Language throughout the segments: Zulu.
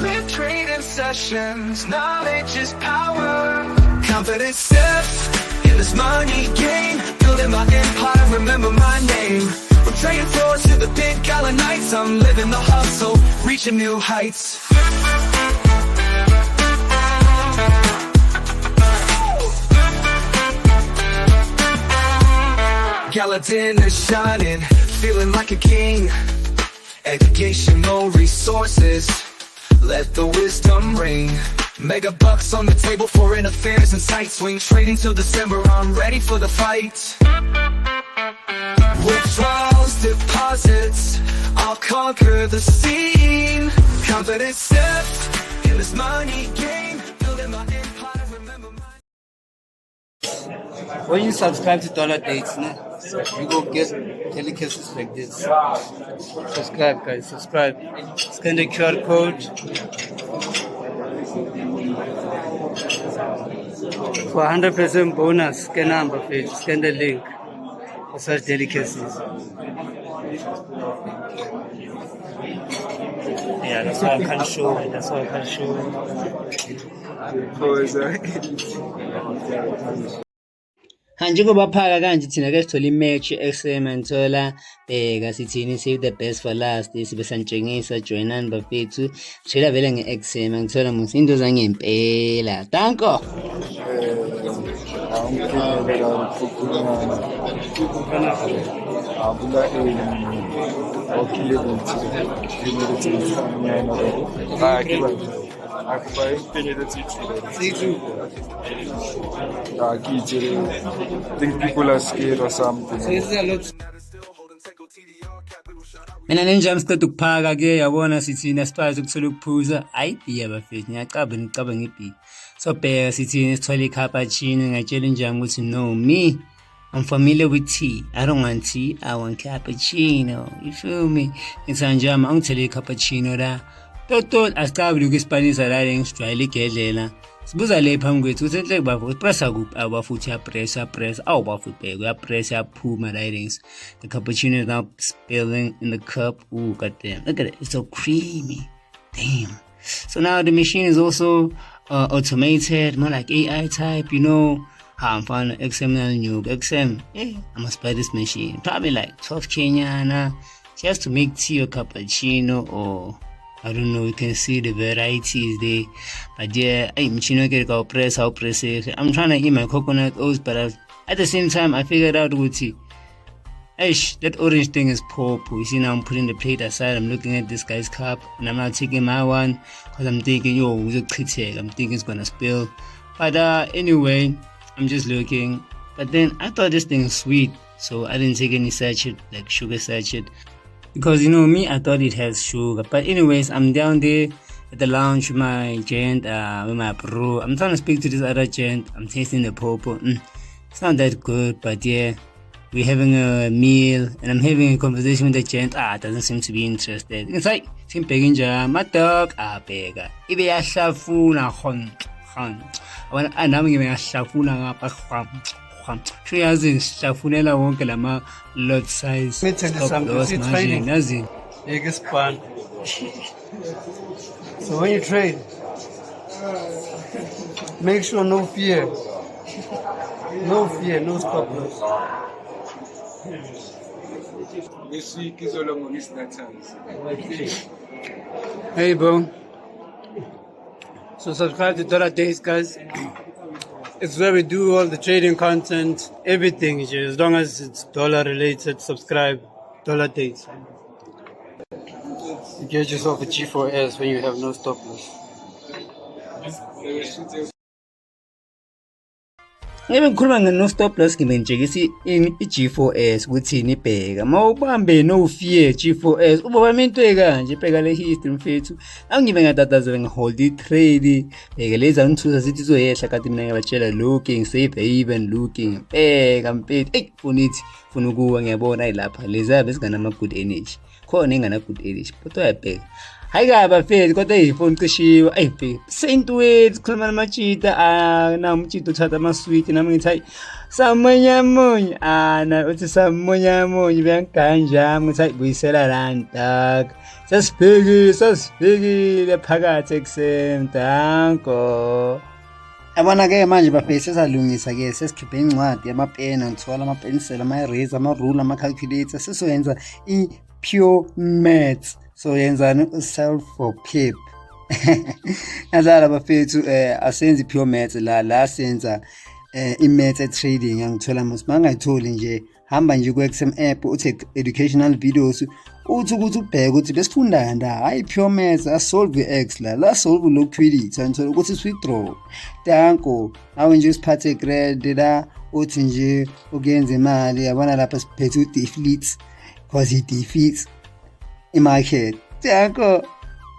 Live trading sessions, knowledge is power. Confident steps in this money game. Building my empire, remember my name. From trading floors to the big gala nights, I'm living the hustle, reaching new heights. Gala dinner shining, feeling like a king. Educational resources, let the wisdom ring. Mega bucks on the table, foreign affairs and sight swing. Trading till December, I'm ready for the fight. Withdrawals, deposits, I'll conquer the scene. Confident steps in this money game. Building my empire, remember my... When you subscribe to Dollar Dates, you go get delicacies like this. Subscribe, guys, subscribe. Scan the QR code for 100% bonus. Scan number page, scan the link for such delicacies. Yeah, that's why I can't show. That's why I can't show. Njengoba phaka kanje thina ke sithola imatch XM anthola bheka sithini save the best for last sibe sanjengisa joinani bafethu shela vele ngeXM ngithola musi into zangempela danko think people are scared or something. mina nenjami siqeda ukuphaka ke yabona sithina siphakathi ukuthola ukuphuza ayibhiya bafethu ngicabanga ibhiya so bheka sithina sithola i-cappuccino ngatshela njami ukuthi no me I'm familiar with tea. I don't want tea, I want cappuccino. You feel me? Ngisanjama angithele i-cappuccino la Toto asicabuli ukwispanisa la ngisijwayele igedlela sibuza le phambi kwethu ukuthi enhle bafu pressa kuphi abafuthi ya press awubafuthi bheka uya press yaphuma writings. The cappuccino is now spilling in the cup. Ooh, goddamn, look at it, it's so creamy. Damn. So now the machine is also automated, more like AI type, you know. I'm finding XM new XM. Yeah, I must buy this machine, probably like 12 Kenyana just to make tea or cappuccino, or I don't know, you can see the varieties there. But yeah, I'm trying to I'm trying to eat my coconut oats, but at the same time, I figured out Gucci. That orange thing is purple. You see, now I'm putting the plate aside. I'm looking at this guy's cup, and I'm not taking my one because I'm thinking, yo, I'm thinking it's gonna spill. But anyway, I'm just looking. But then I thought this thing is sweet, so I didn't take any sachet, like sugar sachet. Because you know me, I thought it has sugar. But anyways, I'm down there at the lounge with my gent, with my bro. I'm trying to speak to this other gent. I'm tasting the purple. It's not that good, but yeah, we're having a meal and I'm having a conversation with the gent. It doesn't seem to be interested. It's like, my dog, bega. Ibe yashafuna nami ngiyahlafuna ngapha Triazin Shafunela wonke lama lot size. Let me tell you something. It's training. Biggest pan. So when you trade, make sure no fear, no stop loss. This week is all on this times. Hey bro. So subscribe to Dollar Days, guys. It's where we do all the trading content, everything. As long as it's dollar related, subscribe. Dollar Dates. You get yourself a G4S when you have no stop loss. Ngibe ngikhuluma no stop loss ngimenzekisa i-G4S ukuthini ibheka mawubambe no fear G4S ubaba into ekanje bheka le history mfethu angibe ngatatazela ngihold i-trade bheka lezi angithusa sithi izoyehla kanti mina ngiyabatshela looking safe even looking bheka mfethu funa ukuwa ngiyabona ayilapha lezi abe singanama good energy khona engana good energy but uyabheka Hayi kabi bafethu kodwa ifoni cishiwe. Ayi bheki. Saint wethu khuluma namachita na umchita uthatha amasweet nami ngithi hayi samunyamunya na uthi samunyamunya benganja ngithi hayi buyisela lana dog. Sasibhekile phakathi ekuseni danko. Yabona-ke manje bafethu sesalungisa ke sesikhiphe incwadi yamapeni ngithola amapensela ama-eraser ama-ruler ama-calculator sesoyenza i-pure maths so yenzani self for pip yazala bafethu asenzi pure maths la senza i-maths trading angithola mos mangayitholi nje hamba nje ku-XM app uthi educational videos uthi ukuthi ubheke ukuthi besifunda kanda hayi pure maths asolve i-x la solve liquidity ngithola ukuthi withdraw danko awe nje siphathe grade la uthi nje ukuyenza imali yabona lapha siphethe u-defleets because he defeats imarket danko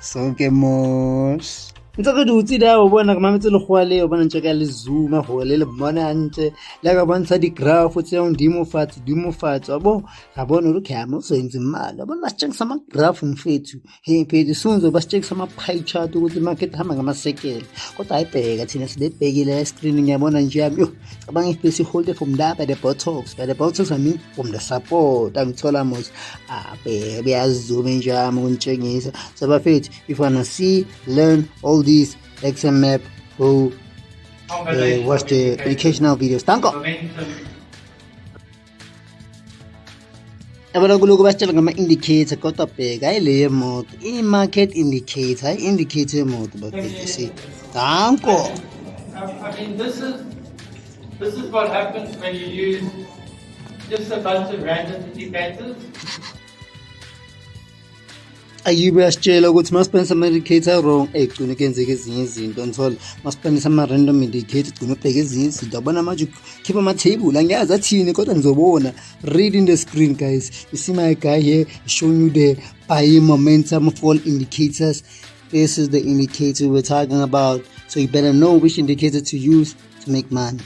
sonke mos ntse utsi da o bona ka mametse le gwale o bona ntse ka le zoom go le bona ntle la ka bontsha di graph tse on dimo fatso abo ga bona re khama so entse imali bona basitshengisa sama graph mfethu he phethu sunzo basitshengisa sama pie chart ukuthi market hamba ngamasekele kodwa ayibheka thina sibebhekile screen ngiyabona nje yami yo cabanga ifesi hold from la by the buttocks I mean from the support angithola mos bheke yazoom nje yami ukunitshengisa so bafethu if you wanna see learn all these XM map who watch the educational videos. Thank you. Abana kuloku basitshela ngama-indicator kodwa bheka ayile moto i-market indicator i-indicator yemoto bafethu see danko. I mean, this is what happens when you use just a bunch of random indicators. Ayibe asitshela ukuthi masiphenisa ama-indicator wrong egcine kenzeka ezinye izinto ngithola masiphenisa ama-random indicator gcine ubheka ezinye izinto abona manje keep ama-table angiyazi athini kodwa nizobona read in the screen guys you see my guy here showing you the buy momentum fall indicators. This is the indicator we're talking about so you better know which indicator to use to make money.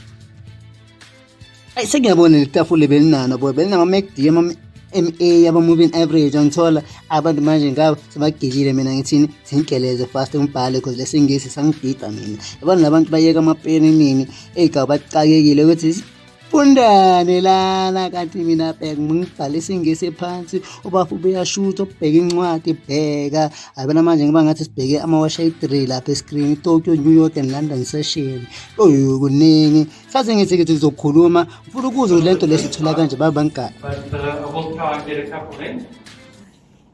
Ayi sengiyabona litafule belinana boy belinama-MACD MA yaba moving average ngithola abantu manje ngabo sebagijile mina ngithini zingeleze fast ngibhale because lesingisi sangibhida mina yabona labantu bayeka amapeni nini egaba bacakekile ukuthi fundane lana kanti mina bheka ngibhale isingisi phansi ubafu beyashutha ubheka incwadi bheka ayibona manje ngiba ngathi sibheke ama-washa 3 lapha escreen Tokyo New York and London session kuningi sathi ngithi sizokhuluma ufuna ukuze lento lesithola kanje babangani. But I will try and get a couple in.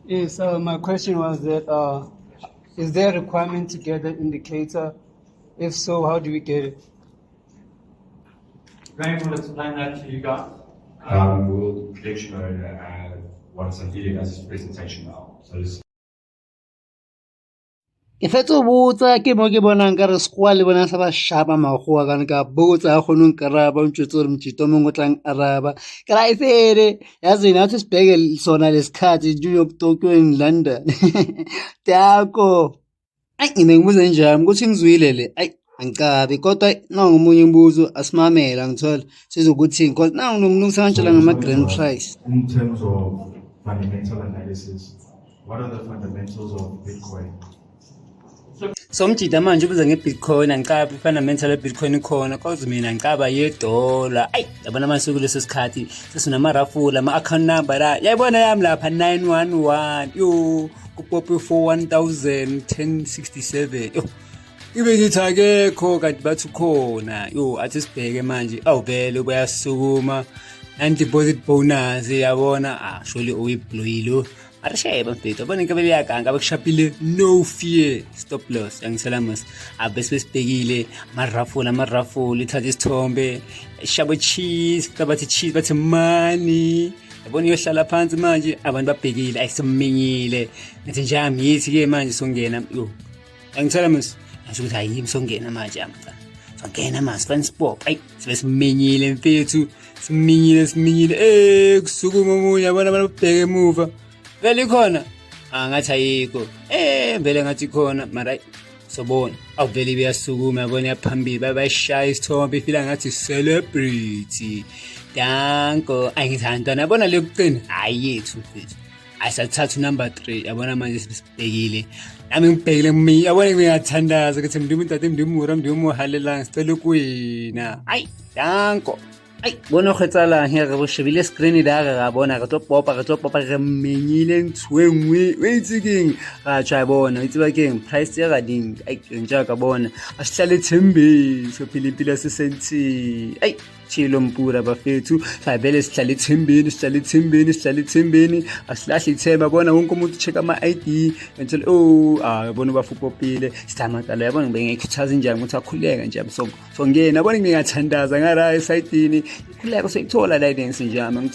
Yes, my question was that is there a requirement to get the indicator? If so, how do we get it? Graham will explain that to you guys. We'll let you know once Ophelia does his presentation now. So this Ke fetsa o botsa ke mo ke bonang ka re sekgowa le bona sa ba shapa magoa kana ka botsa a kgone nkaraba o ntshwetse gore motšito mongwe o tlang araba ke ra e fere yazini athi sibheke sona lesikhathi New York, Tokyo and London tako ayi ngine ngibuze njani ukuthi ngizwile le ayi angikabi kodwa nangomunye umbuzo asimamela ngithola sizokuthini because nangomuntu sangitshela ngama-grand price. in terms of fundamental analysis, what are the fundamentals of Bitcoin? So mjida manje ubuza nge-Bitcoin angikabi fundamental ye-Bitcoin ikhona cause mina ngikaba ye-dollar ayi yabona manje kuleso sikhathi sesinama-raffle ama-account number la yayibona yami lapha 911 yo kupope 41067 yo ibe ngithi akekho kanti bathi ukhona yo athi sibheke manje awuvele bayasukuma and-deposit bonus yabona surely uyibloyilo arisheba mfethu abona inkabe beyaganga abakushapile no fear stop loss yangisela mas abese besibhekile amarafule ithatha isithombe shabo cheese bathi cheese bathi money yabona iyohlala phansi manje abantu babhekile ayisiminyile ngathi nje amithi ke manje songena yo yangisela mas ngisho ukuthi ayimi songena manje amfana songena mas fan sport ayi sibe siminyile mfethu siminyile kusukuma umunye yabona abantu babheke emuva vele khona ngathi ayikho vele ngathi khona mara sobona awuvele beyasukuma yabona yaphambili bayashaya isithombe ifila ngathi celebrity danko ayingithanda nabona le kuqina hayi yethu mfethu asathatha number 3 yabona manje sibhekile nami ngibhekile mina yabona ngiyathandaza ukuthi mndumuntu ade mndumura mndumuhalela ngicela ukuwina hayi danko ai bona kgetsala here go shebile screen daga ga bona ga topopa re menyile ntshwengwe we tsikeng ga tshwa bona itse ba keng price ya ga ding ai nja ka bona a sihlale thembe so pilipila se sentsi ai chilo mpura bafethu sabele sihlale thembeni asilahle ithemba bona wonke umuntu check ama ID until yabona bafupopile sitamaqala yabona ngibengikhuthaza njani ukuthi akhuleka nje so ngena yabona ngingathandaza ngara esayidini ikhuleka soyithola license njama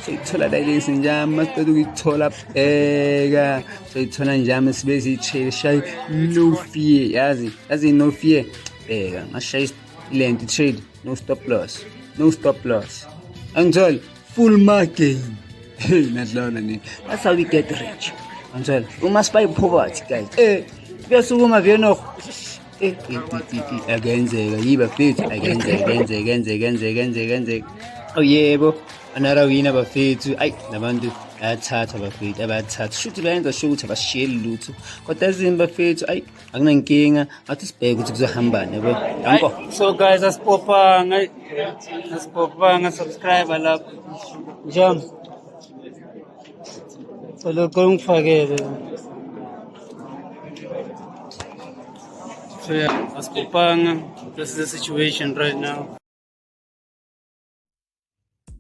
soyithola license njama siqeda ukuyithola bheka soyithola njama sibe siyishaya no fear yazi no fear bheka mashayi land trade no stop loss until full market. Hey, that's how we get rich. Until we must buy poverty, guys. Guess who my view no? Again, oh yeah, bro. Another winner bafethu ayi nabantu ayathatha bafethu abathatha shoot benza shoot abashiyeli lutho kodwa ezimba bafethu ayi akunankinga athi sibheke ukuthi kuzohambana yabo danko. So guys, asipopanga subscribe lapho njam so lokho ngifakele so yeah, asipopanga, this is the situation right now.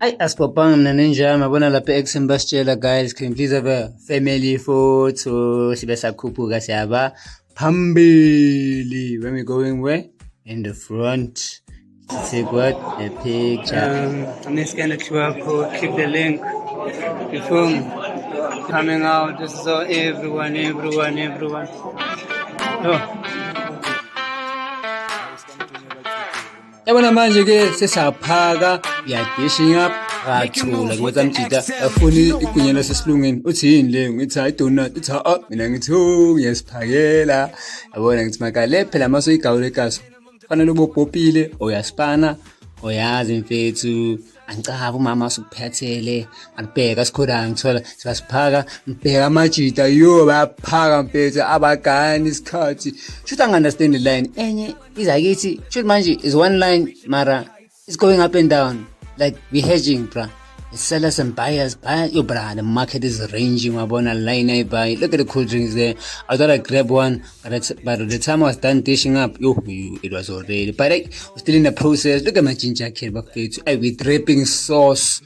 Ay asipopanga mina nenjama yabona lapha eXemba sitshela guys can please have a family photo sibe sakhuphuka siyaba phambili when we going where in the front to take what a picture And this kind of QR code, click the link, the film coming out. This is all everyone. Oh. yabona manje ke sesaphaka ya dishing up athula ngoba mjida afuni igunyana sesilungeni uthi yini le ngithi I donut uthi mina ngithi ngiyasiphakela yabona ngithi makale phela maso igawule kaso fanele ubopopile oyaspana oyazi mfethu angicaba umama usuphathele alibheka sikhoda ngithola sibasiphaka mbheka amajida yo bayaphaka mfethu abagani isikhathi should understand the line enye izakithi should manje is one line mara it's going up and down like we hedging bra sellers and buyers yo bra the market is ranging wabona line I buy look at the cool drinks there I thought I grab one but the time I was done dishing up it was already but I was still in the process. Look at my ginger kid buffet we dripping sauce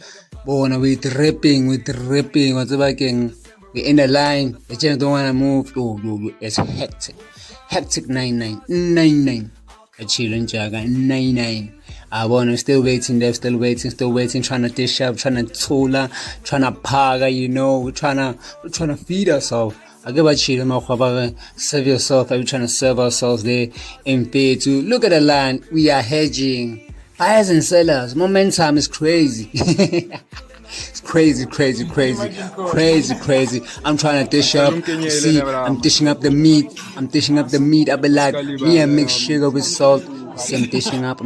bona we dripping what's baking we in the line the channel don't want to move it's hectic 99 a chilling jaga 99 I wanna still waiting, trying to dish up, trying to tola, trying to paga, you know, we're trying to feed ourselves. I give a chill, serve yourself, we're trying to serve ourselves there in pay to look at the line, we are hedging. Buyers and sellers, momentum is crazy. It's crazy. I'm trying to dish up. See, I'm dishing up the meat. I be like, me and mix sugar with salt. See, I'm dishing up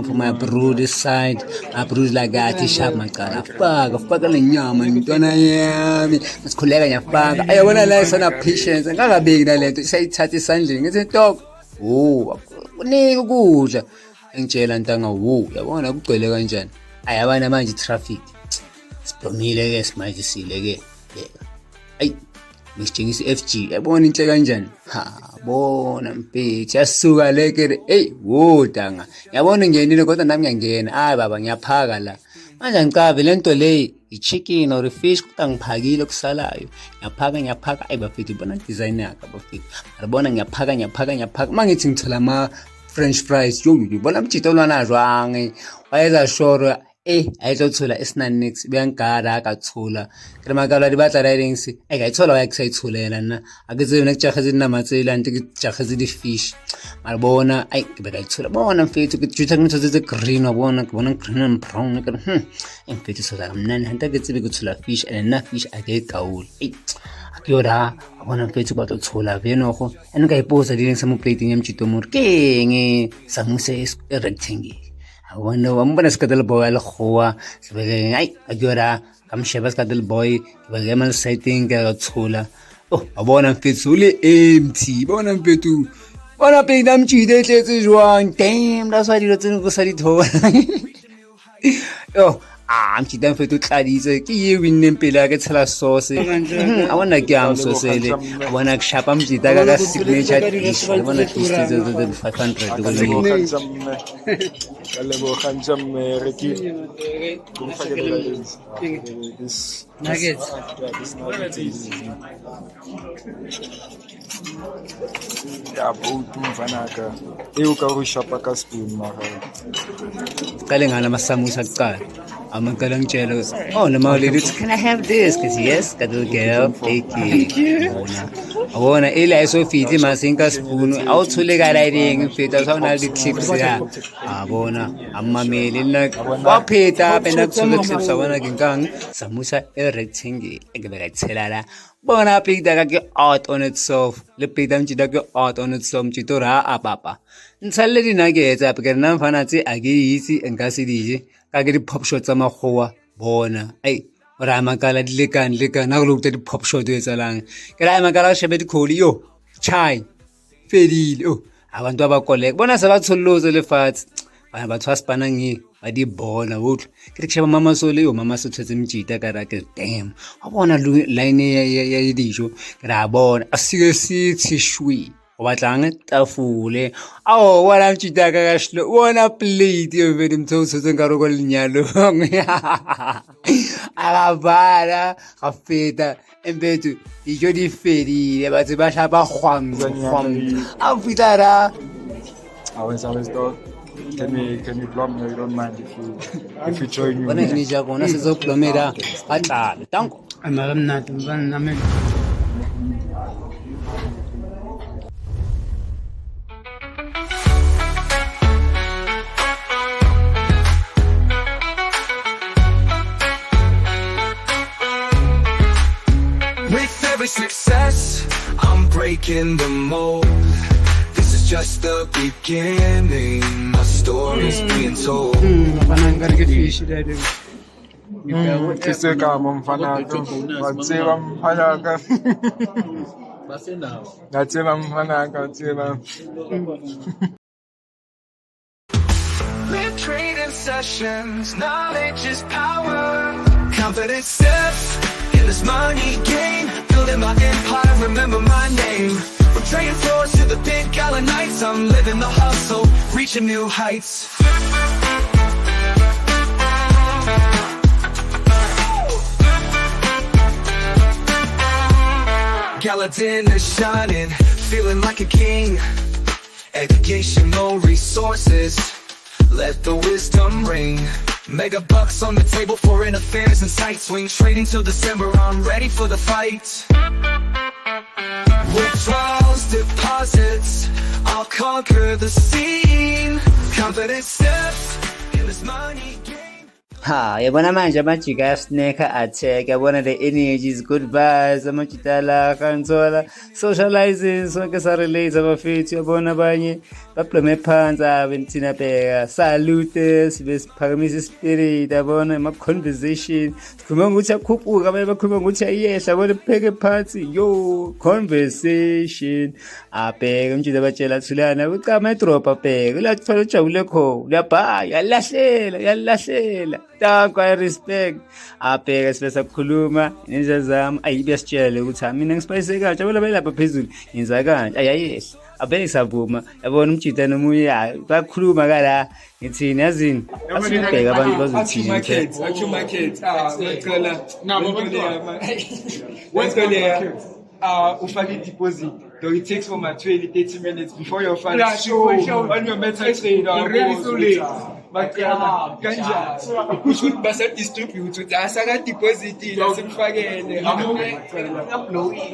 for my brew this side. My brew's like I dish up my god. Fuck le nyama ntwana yami. Masikhuleka nyafaka. Ayabona la sana patience. Ngakabeki nalento. Sayithatha isandleni ngithi dog. Kunika ukudla. Engitshela ntanga yabona kugcwele kanjani. Ayabana manje traffic. Siphumile ke simanje sile ke. Ay ngisitshengisa FG yabona inhle kanjani bona mfethu yasuka leke danga yabona ngenile kodwa nami ngiyangena hayi baba ngiyaphaka la manje ngicave lento le ichicken or fish kodwa ngiphakile kusalayo ngiyaphaka ayi bafethu bona design yakhe bafethu yabona ngiyaphaka mangithi ngithola ama french fries bona mjito lwana jwange wayeza shoro ayizothola esinanix beyangara akathula kremakala libatla ridings ayayithola wayakusayithulela na akize nekujahaza inamatsela anti kujahaza ifish malibona ngibeka ithola bona mfethu kujutha ngithoze green wabona green and brown mfethu sola kamnani hanta ketsibe kuthula fish and na fish akegawula akuyora abona mfethu batothola venoko enikayipoza dile ngisamu plating yamjito mur kenge samuse rectangle wambona sikadal boy algoa sibeke ay agyora kamsheba sikadal boy sibeke mal sighting ka tsula oh abona mfethu le empty bona mfethu bona pe namchide tletse jwang damn that's why dilo tsene go sa di thola yo mchida mfethu tladitse ke ye winne pele ke tshela sauce I wanna ke am sosele I wanna kushapa mchida ka signature dish I wanna dish the 500 go Kaleboga njamme re ke kumfakelela this Nuggets. ya boutu mfanaka eo ka go shapa ka spoon mara kalengana masamusa kuqala amaqala ngitshela oh noma lady can I have this cuz yes kadal girl thank you abona ila isofiti masinka spoon awuthule kalaying fita sawuna di clips ya abona amameli na wapheta bena kusuke clips abona kinkang samusa rectangle ekebeka tselala bona pita ka ke art on itself le pita mtshida ke art on itself mtshito ra apapa ntsalle di nuggets ape ke nna mfana tse a ke itse nka se dije ka ke di pop shot tsa magowa bona ai ora makala di lekane a go lokta di pop shot e tsalang ke ra makala shebe di kholi yo chai fedile oh abantu abakoleka bona se ba tsholloze le fatse bana batho ba spanang e ba di bona botlhe ke re sheba mama sole yo mama se tshetse mtshita ka ra ke damn wa bona line ya dijo ke ra bona a sike se shwi o batlang tafule aw wala mtshita ka ka shlo wona plate yo vedi mtsotso tse ngaro go lenyalo agabara ga feta embetu dijo di fedile batho ba shapa khwam a fitara always dog can you plumb me? You don't mind if you join me bona ni ja gona se zo plomera a tlala tanko Amara mnati mvana nami. With every success, I'm breaking the mold. This is just the beginning. My story's being told. Mfana ngari ke fish dade. kise kama mfanaka watseba mfanaka ngatseba mfanaka watseba Live trading sessions, knowledge is power. Confident steps in this money game. Building my empire, remember my name. From trading floors to the big gala nights, I'm living the hustle, reaching new heights. Gallatin is shining, feeling like a king. Educational resources, let the wisdom ring. Mega bucks on the table, foreign affairs and sight swing. Trading till December, I'm ready for the fight. Withdrawals, deposits, I'll conquer the scene. Confident steps in this money game. ha yabona manje amajika ayasineka attack yabona the energy is good vibes amajitala kanzola socializing sonke sa relate abafethu yabona abanye baplome phansi abenthina bheka salute sibe siphakamisa spirit yabona ama conversation sikhuluma ukuthi akhuphuka abanye bakhuluma ukuthi ayehla yabona pheke phansi yo conversation abheka mjida batshela thulana ucama edrop abheka la kufanele ujabule kho uyabhaya yalahlela Thank I respect abheka sibe sakhuluma nenja zami ayibesitshele ukuthi mina ngisipayise kahle yabona belapha phezulu ngenza kanje ayayehla abheka savuma yabona umjida nomunye bakhuluma kala ngithini yazini asibheka abantu bazothini ufake deposit. So it takes from 20-30 minutes before your fund show on your meta trade. Already so late. But kanja, push with basa distribute to asaka deposit lasimfakele. Upload it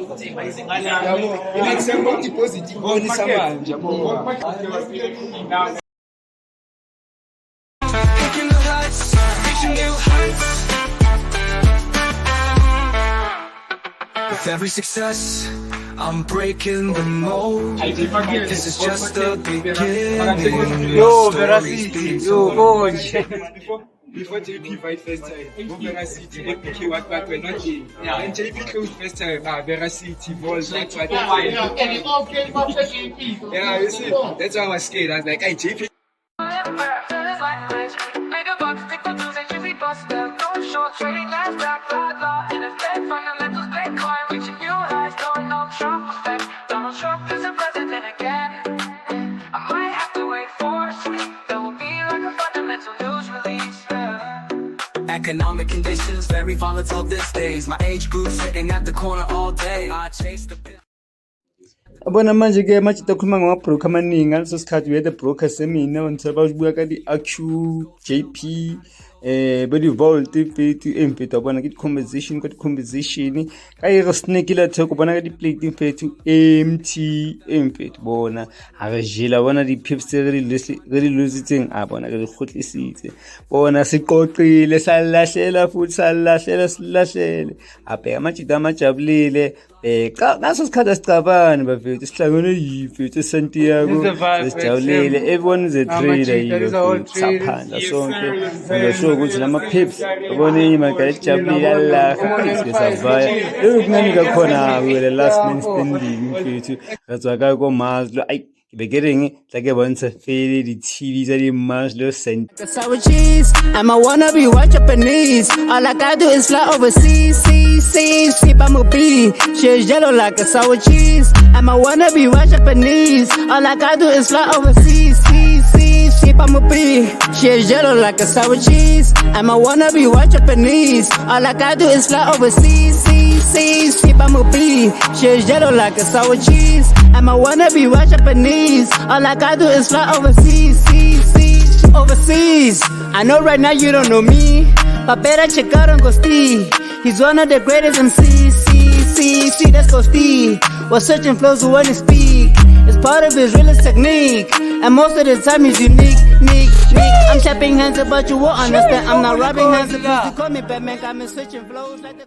deposit iboni samanje. Picking the heights, reaching new heights. With every success, I'm breaking the mold. This is just the beginning. Yo, Stories Veracity, being yo, told. Before JP fight first time, go Veracity, FPK what went not game. And JP closed first time, Veracity, balls, what And it all came up to JP. Yeah, you see, that's why I was scared. I was like, hey, JP. Economic conditions very volatile these days. My age group sitting at the corner all day. I chase the bill. Abona manje ke manje takhuluma ngama-broker amaningi ngaleso sikhathi we had a broker semina ngithola babuka ka di-AQ JP bedi-Volt mfethu emfethu abona ke di-conversation ka di-conversation ka ire snake la theko bona ka di-plate mfethu empty emfethu bona ha re jela bona di-pips tse re di lositseng a bona ke di khotlisitse bona siqoqile salahlela futhi silahlele abheka amajita amajabulile ngaso sikhathi asicabani bafethu sihlangene yifethu eSantiago sijabulile everyone is a trader yifethu saphanda sonke ngiyasho ukuthi lama-pips abone imagala ejabulile Allah pips besavaya kunani kakhona the last man standing mfethu ngazwakala komazlo ayi beginning like once a fairly the TVs are in Mars lo sent Sour cheese, I'm a wannabe white Japanese. All I gotta do is fly overseas, see, I'm a bee. She's yellow like a sour cheese. I'm a wannabe white Japanese. All I gotta do is fly overseas, see, I'm a bee. She's yellow like a sour cheese. I'm a wannabe white Japanese. All I gotta do is fly overseas, see, I'm a bee. She's yellow like a sour cheese. I'm a wannabe white Japanese. All I gotta do is fly overseas, overseas. I know right now you don't know me, but better check out on Ghosty. He's one of the greatest MCs, that's Ghosty. Was searching flows who want to speak. It's part of his realest technique, and most of the time he's unique. I'm tapping hands, but you won't understand. I'm not rubbing hands, but you call me Batman. Got me switching flows like the